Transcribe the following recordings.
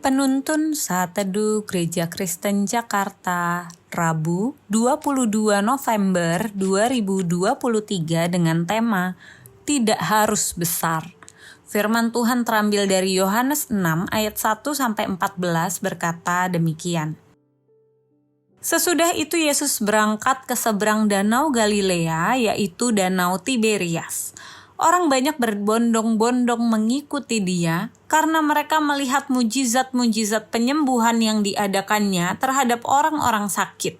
Penuntun Saat Teduh Gereja Kristen Jakarta, Rabu 22 November 2023 dengan tema Tidak Harus Besar. Firman Tuhan terambil dari Yohanes 6 ayat 1-14 berkata demikian. Sesudah itu Yesus berangkat ke seberang danau Galilea, yaitu danau Tiberias. Orang banyak berbondong-bondong mengikuti dia karena mereka melihat mujizat-mujizat penyembuhan yang diadakannya terhadap orang-orang sakit.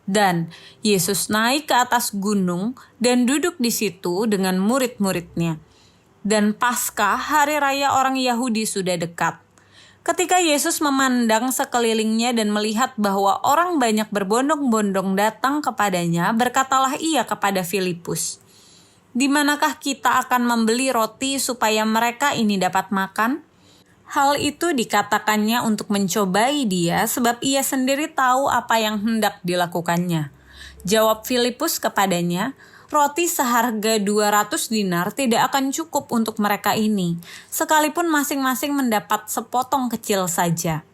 Dan Yesus naik ke atas gunung dan duduk di situ dengan murid-muridnya. Dan Paskah, hari raya orang Yahudi, sudah dekat. Ketika Yesus memandang sekelilingnya dan melihat bahwa orang banyak berbondong-bondong datang kepadanya, berkatalah ia kepada Filipus, "Di manakah kita akan membeli roti supaya mereka ini dapat makan?" Hal itu dikatakannya untuk mencobai dia, sebab ia sendiri tahu apa yang hendak dilakukannya. Jawab Filipus kepadanya, "Roti seharga 200 dinar tidak akan cukup untuk mereka ini, sekalipun masing-masing mendapat sepotong kecil saja."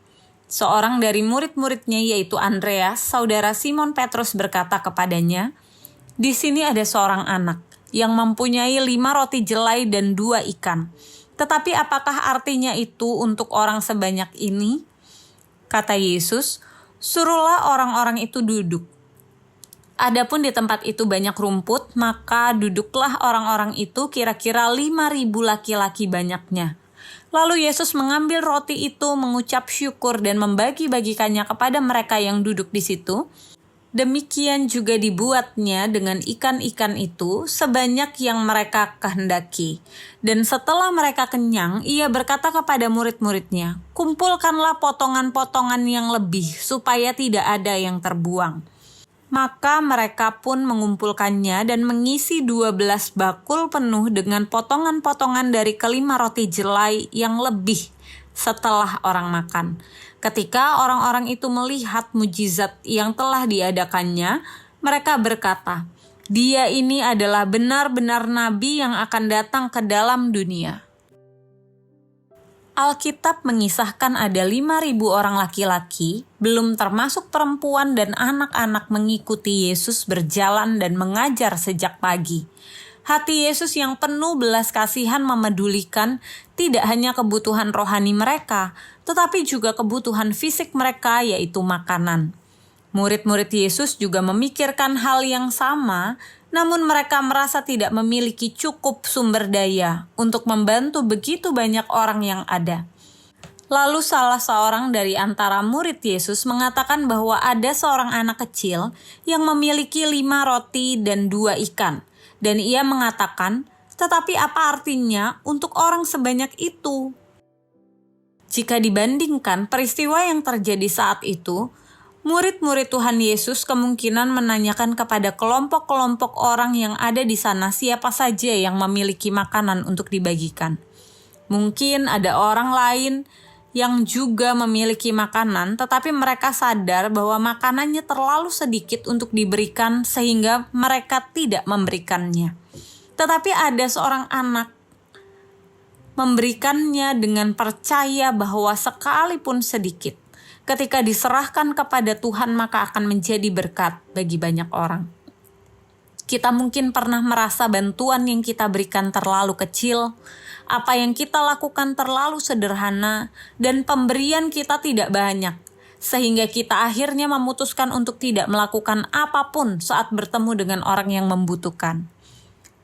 Seorang dari murid-muridnya, yaitu Andreas, saudara Simon Petrus, berkata kepadanya, "Di sini ada seorang anak yang mempunyai 5 roti jelai dan 2 ikan. Tetapi apakah artinya itu untuk orang sebanyak ini?" Kata Yesus, "Suruhlah orang-orang itu duduk." Adapun di tempat itu banyak rumput, maka duduklah orang-orang itu, kira-kira 5.000 laki-laki banyaknya. Lalu Yesus mengambil roti itu, mengucap syukur dan membagi-bagikannya kepada mereka yang duduk di situ. Demikian juga dibuatnya dengan ikan-ikan itu sebanyak yang mereka kehendaki. Dan setelah mereka kenyang, ia berkata kepada murid-muridnya, "Kumpulkanlah potongan-potongan yang lebih supaya tidak ada yang terbuang." Maka mereka pun mengumpulkannya dan mengisi 12 bakul penuh dengan potongan-potongan dari kelima roti jelai yang lebih setelah orang makan. Ketika orang-orang itu melihat mujizat yang telah diadakannya, mereka berkata, "Dia ini adalah benar-benar nabi yang akan datang ke dalam dunia." Alkitab mengisahkan ada 5.000 orang laki-laki, belum termasuk perempuan dan anak-anak, mengikuti Yesus berjalan dan mengajar sejak pagi. Hati Yesus yang penuh belas kasihan memedulikan tidak hanya kebutuhan rohani mereka, tetapi juga kebutuhan fisik mereka, yaitu makanan. Murid-murid Yesus juga memikirkan hal yang sama, namun mereka merasa tidak memiliki cukup sumber daya untuk membantu begitu banyak orang yang ada. Lalu salah seorang dari antara murid Yesus mengatakan bahwa ada seorang anak kecil yang memiliki 5 roti dan 2 ikan. Dan ia mengatakan, "Tetapi apa artinya untuk orang sebanyak itu?" Jika dibandingkan peristiwa yang terjadi saat itu, murid-murid Tuhan Yesus kemungkinan menanyakan kepada kelompok-kelompok orang yang ada di sana siapa saja yang memiliki makanan untuk dibagikan. Mungkin ada orang lain yang juga memiliki makanan, tetapi mereka sadar bahwa makanannya terlalu sedikit untuk diberikan sehingga mereka tidak memberikannya. Tetapi ada seorang anak memberikannya dengan percaya bahwa sekalipun sedikit, ketika diserahkan kepada Tuhan maka akan menjadi berkat bagi banyak orang. Kita mungkin pernah merasa bantuan yang kita berikan terlalu kecil, apa yang kita lakukan terlalu sederhana, dan pemberian kita tidak banyak, sehingga kita akhirnya memutuskan untuk tidak melakukan apapun saat bertemu dengan orang yang membutuhkan.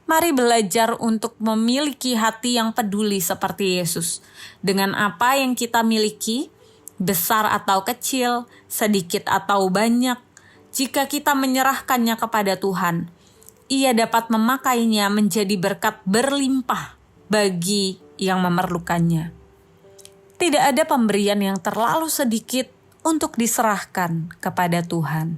Mari belajar untuk memiliki hati yang peduli seperti Yesus. Dengan apa yang kita miliki, besar atau kecil, sedikit atau banyak, jika kita menyerahkannya kepada Tuhan, Ia dapat memakainya menjadi berkat berlimpah bagi yang memerlukannya. Tidak ada pemberian yang terlalu sedikit untuk diserahkan kepada Tuhan.